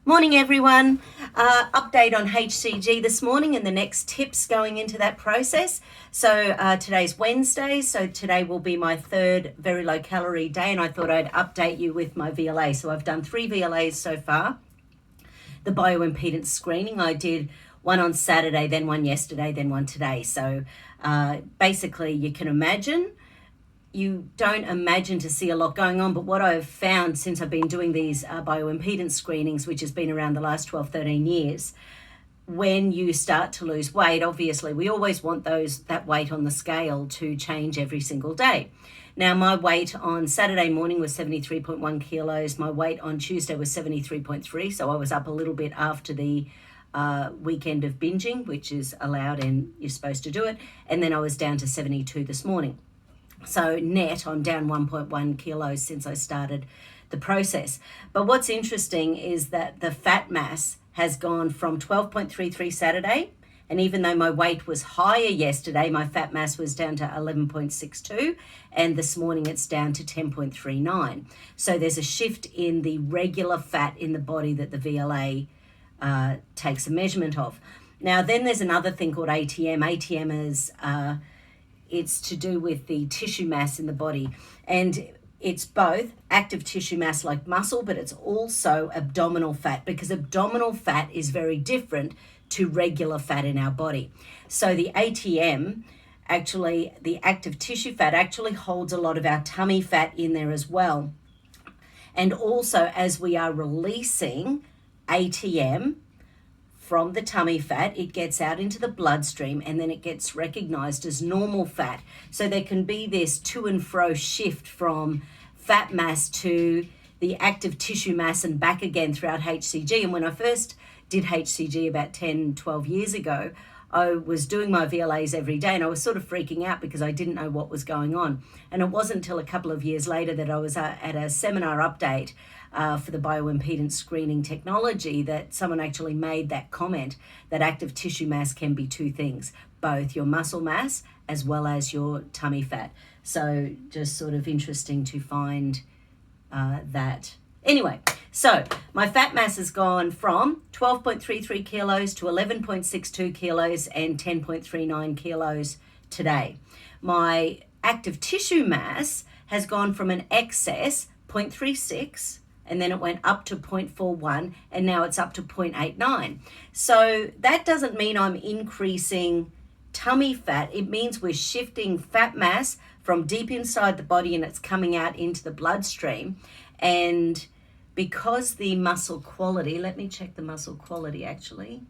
Morning everyone. Update on HCG this morning and the next tips going into that process. So today's Wednesday, so today will be my third very low calorie day, and I thought I'd update you with my VLA. So I've done 3 VLAs so far. The bioimpedance screening, I did one on Saturday, then one yesterday, then one today. So basically you can imagine, you don't imagine to see a lot going on, but what I've found since I've been doing these bioimpedance screenings, which has been around the last 12, 13 years, when you start to lose weight, obviously we always want that weight on the scale to change every single day. Now my weight on Saturday morning was 73.1 kilos. My weight on Tuesday was 73.3, so I was up a little bit after the weekend of binging, which is allowed and you're supposed to do it, and then I was down to 72 this morning. So net, I'm down 1.1 kilos since I started the process. But what's interesting is that the fat mass has gone from 12.33 Saturday, and even though my weight was higher yesterday, my fat mass was down to 11.62, and this morning it's down to 10.39. So there's a shift in the regular fat in the body that the VLA takes a measurement of. Now then there's another thing called ATM. ATM is it's to do with the tissue mass in the body, and it's both active tissue mass like muscle, but it's also abdominal fat, because abdominal fat is very different to regular fat in our body. So the ATM, actually the active tissue fat, actually holds a lot of our tummy fat in there as well. And also as we are releasing ATM from the tummy fat, it gets out into the bloodstream and then it gets recognized as normal fat. So there can be this to and fro shift from fat mass to the active tissue mass and back again throughout HCG. And when I first did HCG about 10, 12 years ago, I was doing my VLAs every day and I was sort of freaking out because I didn't know what was going on. And it wasn't until a couple of years later that I was at a seminar update for the bioimpedance screening technology that someone actually made that comment that active tissue mass can be two things, both your muscle mass as well as your tummy fat. So just sort of interesting to find that. Anyway, so my fat mass has gone from 12.33 kilos to 11.62 kilos and 10.39 kilos today. My active tissue mass has gone from an excess 0.36, and then it went up to 0.41, and now it's up to 0.89. So that doesn't mean I'm increasing tummy fat. It means we're shifting fat mass from deep inside the body and it's coming out into the bloodstream. And because the muscle quality, let me check the muscle quality actually.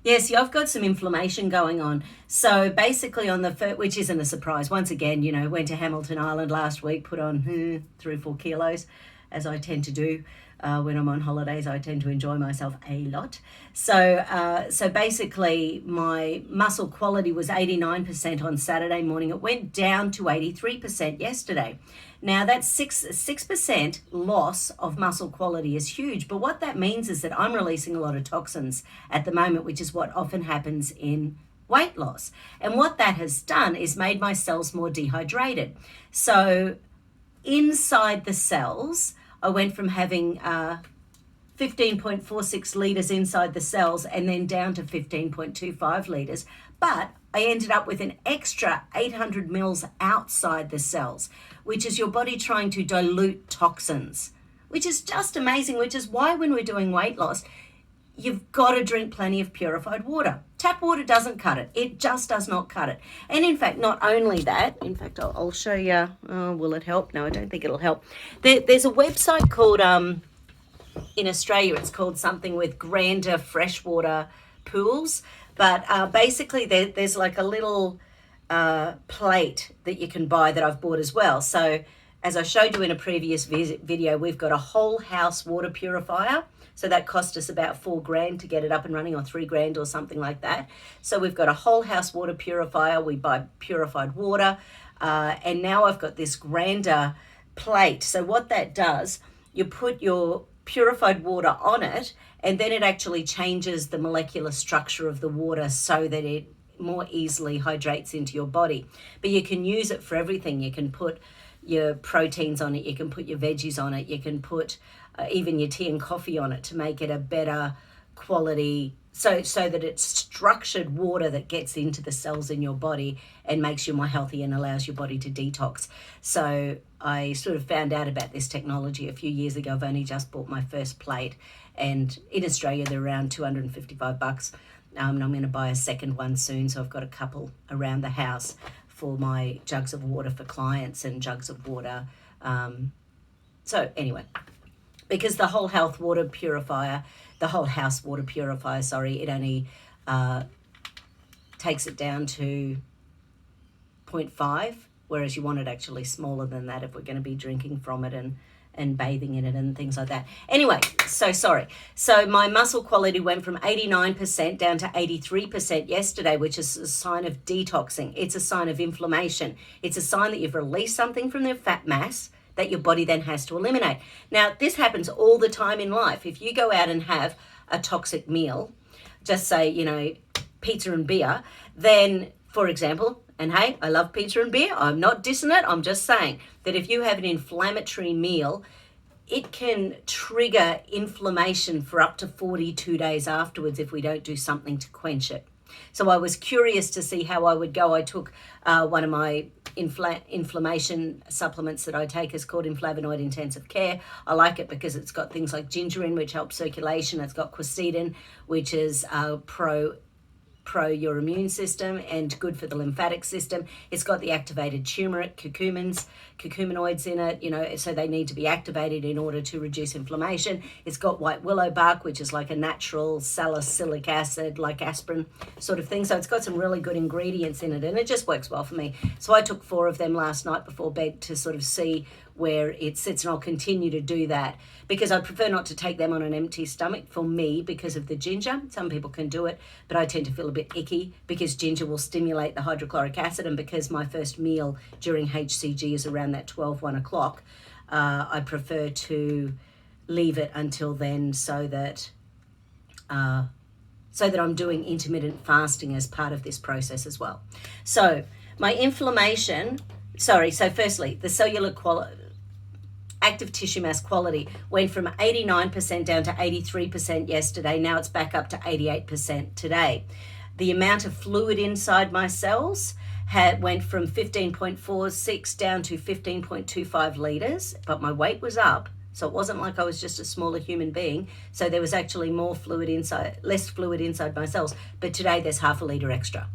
Yes, I've got some inflammation going on. So basically on the first, which isn't a surprise, once again, went to Hamilton Island last week, put on 3 or 4 kilos, as I tend to do. When I'm on holidays, I tend to enjoy myself a lot. So basically my muscle quality was 89% on Saturday morning. It went down to 83% yesterday. Now that's 6% loss of muscle quality is huge, but what that means is that I'm releasing a lot of toxins at the moment, which is what often happens in weight loss. And what that has done is made my cells more dehydrated. So inside the cells, I went from having 15.46 litres inside the cells and then down to 15.25 litres. But I ended up with an extra 800 mils outside the cells, which is your body trying to dilute toxins, which is just amazing, which is why when we're doing weight loss, you've got to drink plenty of purified water. Tap water doesn't cut it. It just does not cut it. And in fact, not only that, in fact, I'll show you. Will it help? No, I don't think it'll help. There's a website called, in Australia, it's called something with Grander Freshwater Pools. But basically, there's like a little plate that you can buy that I've bought as well. So as I showed you in a previous video, we've got a whole house water purifier. So that cost us about $4,000 to get it up and running, or $3,000 or something like that. So we've got a whole house water purifier. We buy purified water. And now I've got this Grander plate. So what that does, you put your purified water on it, and then it actually changes the molecular structure of the water so that it more easily hydrates into your body. But you can use it for everything. You can put your proteins on it, you can put your veggies on it, you can put even your tea and coffee on it to make it a better quality, so that it's structured water that gets into the cells in your body and makes you more healthy and allows your body to detox. So I sort of found out about this technology a few years ago. I've only just bought my first plate, and in Australia they're around $255. And I'm going to buy a second one soon, so I've got a couple around the house for my jugs of water for clients and jugs of water. So anyway, because the whole house water purifier, it only takes it down to 0.5, whereas you want it actually smaller than that if we're going to be drinking from it and bathing in it and things like that. Anyway, so my muscle quality went from 89% down to 83% yesterday, which is a sign of detoxing. It's a sign of inflammation. It's a sign that you've released something from the fat mass that your body then has to eliminate. Now, this happens all the time in life. If you go out and have a toxic meal, just say, pizza and beer, then, for example, and hey, I love pizza and beer, I'm not dissing it, I'm just saying that if you have an inflammatory meal, it can trigger inflammation for up to 42 days afterwards if we don't do something to quench it. So I was curious to see how I would go. I took one of my inflammation supplements that I take is called Inflavonoid Intensive Care. I like it because it's got things like ginger in, which helps circulation. It's got quercetin, which is pro your immune system and good for the lymphatic system. It's got the activated turmeric, curcuminoids in it, so they need to be activated in order to reduce inflammation. It's got white willow bark, which is like a natural salicylic acid, like aspirin sort of thing. So it's got some really good ingredients in it, and it just works well for me. So I took 4 of them last night before bed to sort of see where it sits, and I'll continue to do that because I prefer not to take them on an empty stomach for me because of the ginger. Some people can do it, but I tend to feel a bit icky because ginger will stimulate the hydrochloric acid, and because my first meal during HCG is around that 1 o'clock, I prefer to leave it until then so that I'm doing intermittent fasting as part of this process as well. So my inflammation, so firstly, the cellular active tissue mass quality went from 89% down to 83% yesterday. Now it's back up to 88% today. The amount of fluid inside my cells went from 15.46 down to 15.25 litres, but my weight was up. So it wasn't like I was just a smaller human being. So there was actually less fluid inside my cells. But today there's half a litre extra.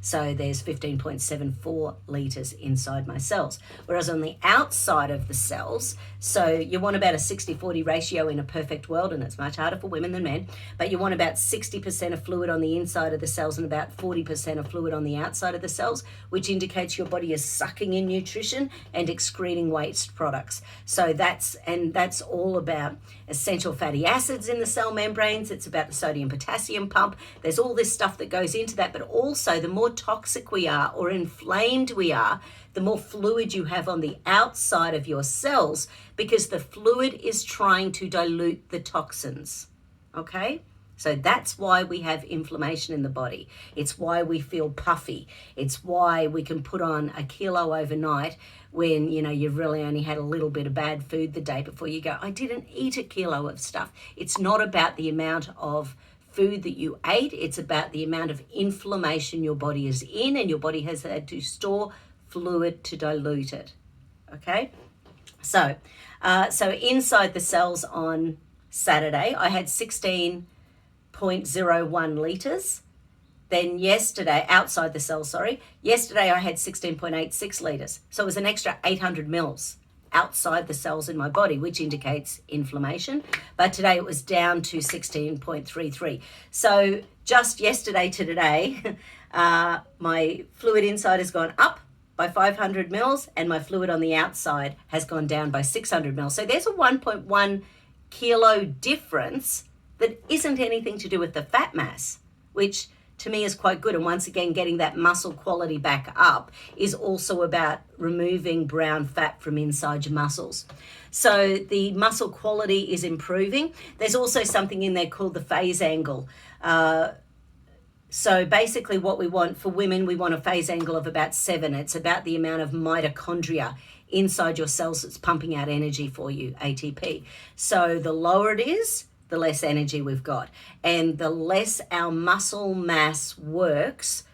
So there's 15.74 litres inside my cells. Whereas on the outside of the cells, so you want about a 60-40 ratio in a perfect world, and it's much harder for women than men, but you want about 60% of fluid on the inside of the cells and about 40% of fluid on the outside of the cells, which indicates your body is sucking in nutrition and excreting waste products. So that's all about essential fatty acids in the cell membranes. It's about the sodium potassium pump. There's all this stuff that goes into that, but also the more toxic we are or inflamed we are, the more fluid you have on the outside of your cells, because the fluid is trying to dilute the toxins. Okay? So that's why we have inflammation in the body. It's why we feel puffy. It's why we can put on a kilo overnight when, you've really only had a little bit of bad food the day before. You go, I didn't eat a kilo of stuff. It's not about the amount of food that you ate. It's about the amount of inflammation your body is in, and your body has had to store fluid to dilute it. Okay? So inside the cells on Saturday, I had 16.01 litres. Then yesterday, outside the cells, yesterday I had 16.86 litres. So it was an extra 800 mils outside the cells in my body, which indicates inflammation. But today it was down to 16.33. So just yesterday to today, my fluid inside has gone up by 500 mils and my fluid on the outside has gone down by 600 mils. So there's a 1.1 kilo difference that isn't anything to do with the fat mass, which to me is quite good. And once again, getting that muscle quality back up is also about removing brown fat from inside your muscles. So the muscle quality is improving. There's also something in there called the phase angle. So basically what we want for women, we want a phase angle of about 7. It's about the amount of mitochondria inside your cells that's pumping out energy for you, ATP. So the lower it is, the less energy we've got. And the less our muscle mass works,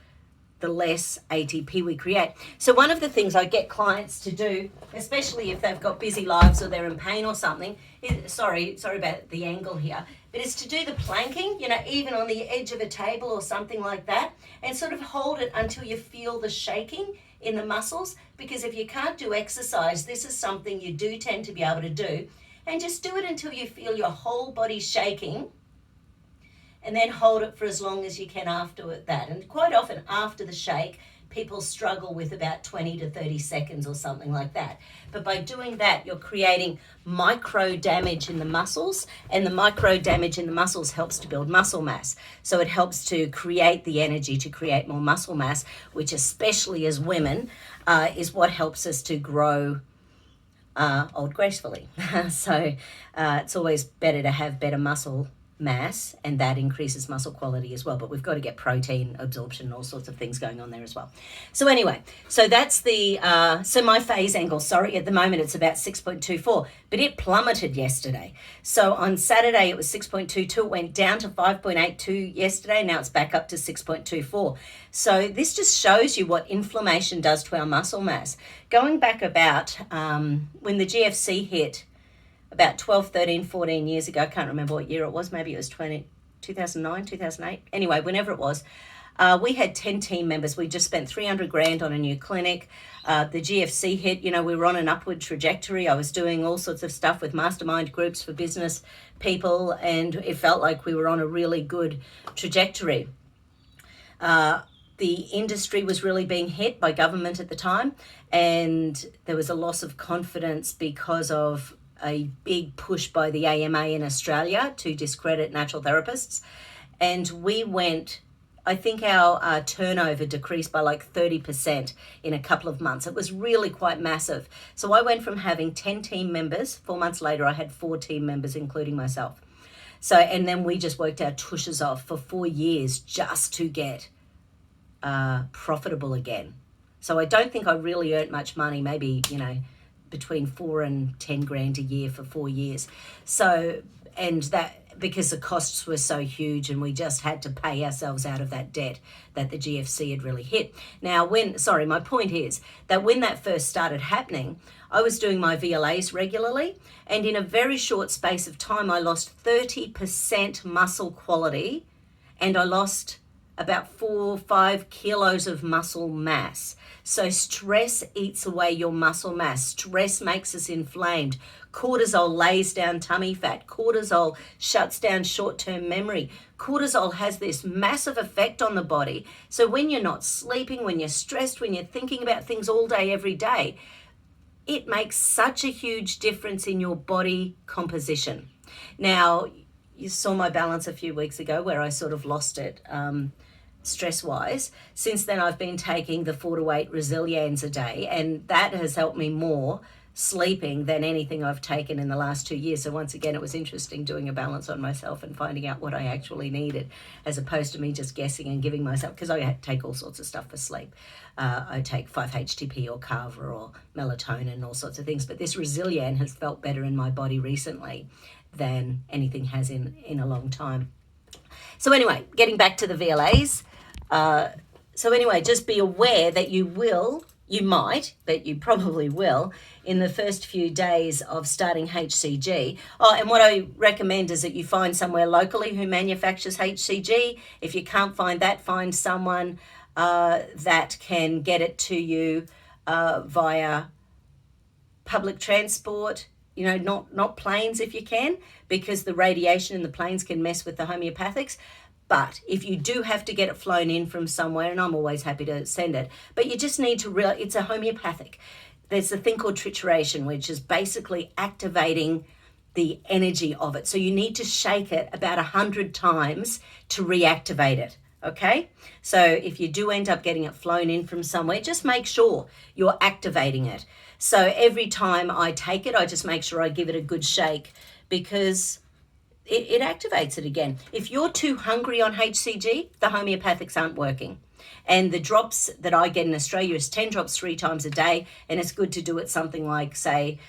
the less ATP we create. So one of the things I get clients to do, especially if they've got busy lives or they're in pain or something, is, sorry about the angle here, but it's to do the planking, even on the edge of a table or something like that, and sort of hold it until you feel the shaking in the muscles, because if you can't do exercise, this is something you do tend to be able to do, and just do it until you feel your whole body shaking, and then hold it for as long as you can after that. And quite often after the shake, people struggle with about 20 to 30 seconds or something like that. But by doing that, you're creating micro damage in the muscles, and the micro damage in the muscles helps to build muscle mass. So it helps to create the energy to create more muscle mass, which especially as women is what helps us to grow old gracefully. So it's always better to have better muscle mass, and that increases muscle quality as well. But we've got to get protein absorption and all sorts of things going on there as well. So anyway, so that's the so my phase angle, at the moment it's about 6.24, but it plummeted yesterday. So on Saturday it was 6.22, it went down to 5.82 yesterday, now it's back up to 6.24. So this just shows you what inflammation does to our muscle mass. Going back about when the GFC hit about 12, 13, 14 years ago, I can't remember what year it was, maybe it was 2009, 2008. Anyway, whenever it was, we had 10 team members. We just spent $300,000 on a new clinic. The GFC hit, we were on an upward trajectory. I was doing all sorts of stuff with mastermind groups for business people, and it felt like we were on a really good trajectory. The industry was really being hit by government at the time, and there was a loss of confidence because of a big push by the AMA in Australia to discredit natural therapists. And we went, I think our turnover decreased by like 30% in a couple of months. It was really quite massive. So I went from having 10 team members, 4 months later I had 4 team members, including myself. So, and then we just worked our tushes off for 4 years just to get profitable again. So I don't think I really earned much money, maybe, between 4 and 10 grand a year for 4 years. So, and that because the costs were so huge and we just had to pay ourselves out of that debt that the GFC had really hit. Now, my point is that when that first started happening, I was doing my VLAs regularly, and in a very short space of time, I lost 30% muscle quality, and I lost about 4 or 5 kilos of muscle mass. So stress eats away your muscle mass. Stress makes us inflamed. Cortisol lays down tummy fat. Cortisol shuts down short-term memory. Cortisol has this massive effect on the body. So when you're not sleeping, when you're stressed, when you're thinking about things all day, every day, it makes such a huge difference in your body composition. Now, you saw my balance a few weeks ago where I sort of lost it. Stress-wise. Since then, I've been taking the 4 to 8 Resilians a day, and that has helped me more sleeping than anything I've taken in the last 2 years. So once again, it was interesting doing a balance on myself and finding out what I actually needed, as opposed to me just guessing and giving myself, because I take all sorts of stuff for sleep. I take 5-HTP or Kava or melatonin and all sorts of things, but this Resilian has felt better in my body recently than anything has in a long time. So anyway, getting back to the VLAs. So anyway, just be aware that you probably will, in the first few days of starting HCG. And what I recommend is that you find somewhere locally who manufactures HCG. If you can't find that, find someone that can get it to you via public transport, not planes if you can, because the radiation in the planes can mess with the homeopathics. But if you do have to get it flown in from somewhere, and I'm always happy to send it, but you just need to realize it's a homeopathic. There's a thing called trituration, which is basically activating the energy of it. So you need to shake it about 100 times to reactivate it. Okay? So if you do end up getting it flown in from somewhere, just make sure you're activating it. So every time I take it, I just make sure I give it a good shake, because it activates it again. If you're too hungry on HCG, the homeopathics aren't working. And the drops that I get in Australia is 10 drops 3 times a day. And it's good to do it something like, say,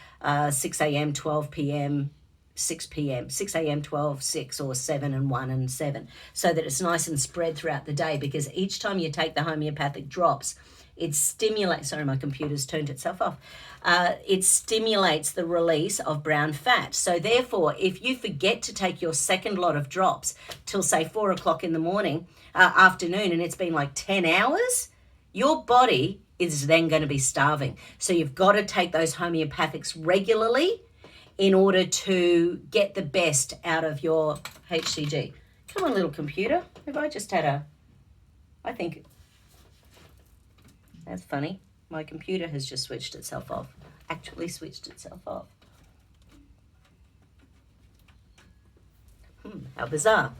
6 a.m., 12 p.m., 6 p.m., 6 a.m., 12, 6, or 7 and 1 and 7, so that it's nice and spread throughout the day, because each time you take the homeopathic drops, it stimulates, sorry, my computer's turned itself off. It stimulates the release of brown fat. So therefore, if you forget to take your second lot of drops till, say, 4 o'clock in the morning, afternoon, and it's been like 10 hours, your body is then going to be starving. So you've got to take those homeopathics regularly in order to get the best out of your HCG. Come on, little computer. Have I just had I think, that's funny. My computer has just switched itself off. Actually switched itself off. How bizarre.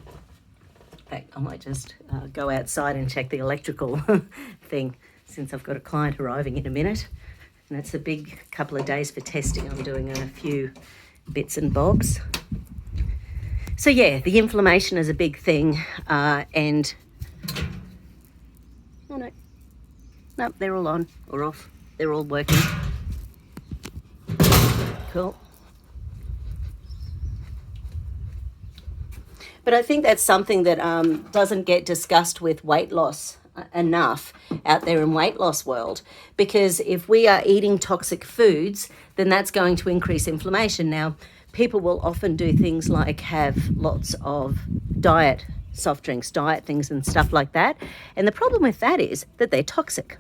In fact, I might just go outside and check the electrical thing, since I've got a client arriving in a minute. And it's a big couple of days for testing. I'm doing a few bits and bobs. So yeah, the inflammation is a big thing. And, oh no, nope, they're all on or off. They're all working. Cool. But I think that's something that doesn't get discussed with weight loss enough out there in weight loss world, because if we are eating toxic foods, then that's going to increase inflammation. Now, people will often do things like have lots of diet soft drinks, diet things and stuff like that, and the problem with that is that they're toxic.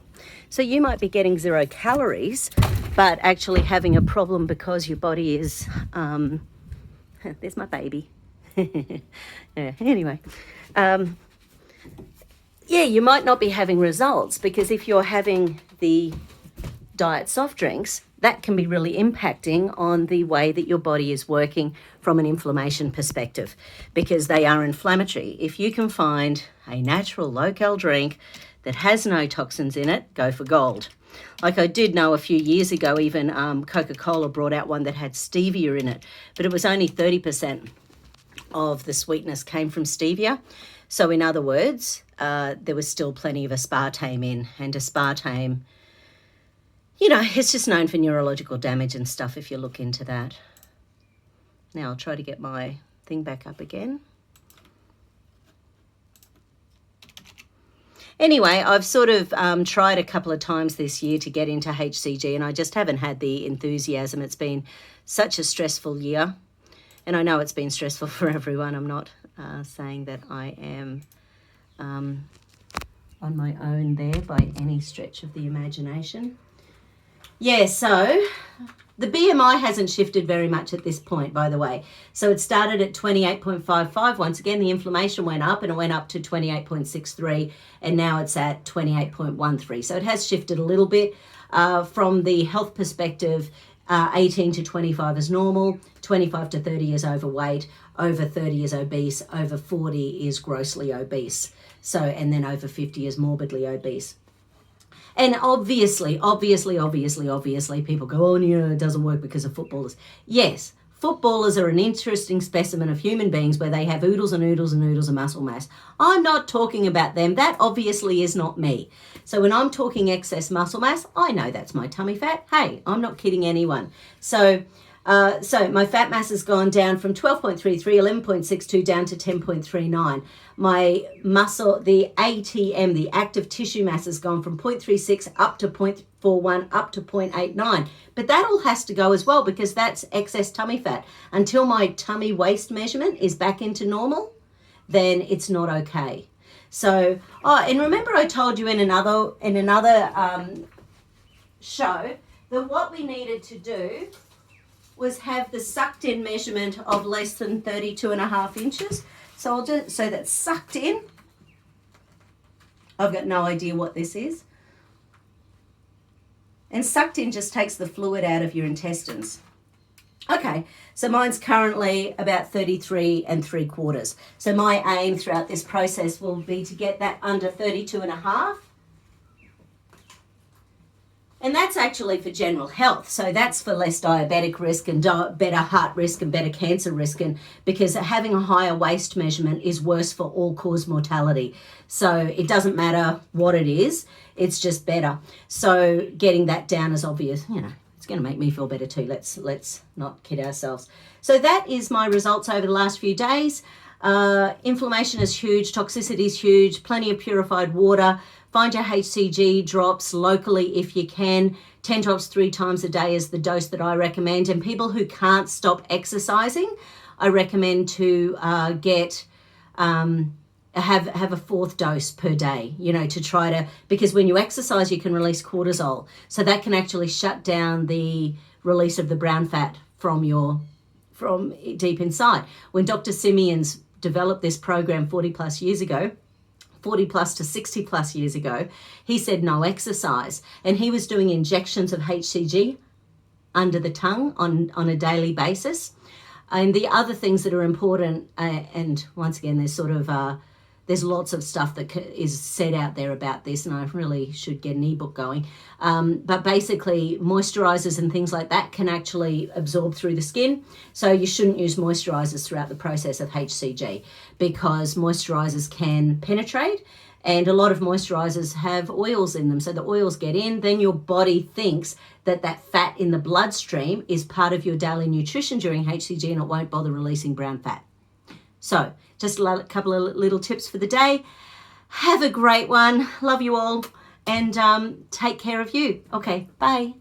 So you might be getting 0 calories but actually having a problem because your body is there's my baby. Yeah, anyway, yeah, you might not be having results, because if you're having the diet soft drinks, that can be really impacting on the way that your body is working from an inflammation perspective, because they are inflammatory. If you can find a natural low-cal drink that has no toxins in it, go for gold. Like I did know a few years ago, even Coca-Cola brought out one that had stevia in it, but it was only 30% of the sweetness came from stevia. So in other words, there was still plenty of aspartame in, and aspartame, you know, it's just known for neurological damage and stuff if you look into that. Now I'll try to get my thing back up again. Anyway, I've sort of tried a couple of times this year to get into HCG, and I just haven't had the enthusiasm. It's been such a stressful year, and I know it's been stressful for everyone. I'm not saying that I am on my own there by any stretch of the imagination. Yeah, so the BMI hasn't shifted very much at this point, by the way. So it started at 28.55. Once again, the inflammation went up, and it went up to 28.63, and now it's at 28.13. So it has shifted a little bit. From the health perspective, 18 to 25 is normal, 25 to 30 is overweight, over 30 is obese, over 40 is grossly obese. So, and then over 50 is morbidly obese. And obviously, people go, oh, yeah, it doesn't work because of footballers. Yes, footballers are an interesting specimen of human beings where they have oodles and oodles and oodles of muscle mass. I'm not talking about them. That obviously is not me. So when I'm talking excess muscle mass, I know that's my tummy fat. Hey, I'm not kidding anyone. So my fat mass has gone down from 12.33, 11.62 down to 10.39. My muscle, the ATM, the active tissue mass, has gone from 0.36 up to 0.41 up to 0.89. But that all has to go as well, because that's excess tummy fat. Until my tummy waist measurement is back into normal, then it's not okay. So, and remember I told you in another show that what we needed to do was have the sucked in measurement of less than 32.5 inches. So I'll just, so that's sucked in. I've got no idea what this is. And sucked in just takes the fluid out of your intestines. Okay, so mine's currently about 33 3/4. So my aim throughout this process will be to get that under 32.5. And that's actually for general health. So that's for less diabetic risk and better heart risk and better cancer risk. And because having a higher waist measurement is worse for all-cause mortality. So it doesn't matter what it is, it's just better. So getting that down is obvious, it's going to make me feel better too. Let's not kid ourselves. So that is my results over the last few days. Inflammation is huge, toxicity is huge, plenty of purified water. Find your HCG drops locally if you can. 10 drops 3 times a day is the dose that I recommend. And people who can't stop exercising, I recommend to have a 4th dose per day, to try to, because when you exercise, you can release cortisol. So that can actually shut down the release of the brown fat from deep inside. When Dr. Simeon's developed this program 40 plus years ago, 40 plus to 60 plus years ago, he said no exercise. And he was doing injections of HCG under the tongue on a daily basis. And the other things that are important, and once again, there's lots of stuff that is said out there about this, and I really should get an ebook going. But basically, moisturizers and things like that can actually absorb through the skin. So you shouldn't use moisturizers throughout the process of HCG because moisturizers can penetrate, and a lot of moisturizers have oils in them. So the oils get in, then your body thinks that fat in the bloodstream is part of your daily nutrition during HCG, and it won't bother releasing brown fat. So just a couple of little tips for the day. Have a great one. Love you all, and take care of you. Okay, bye.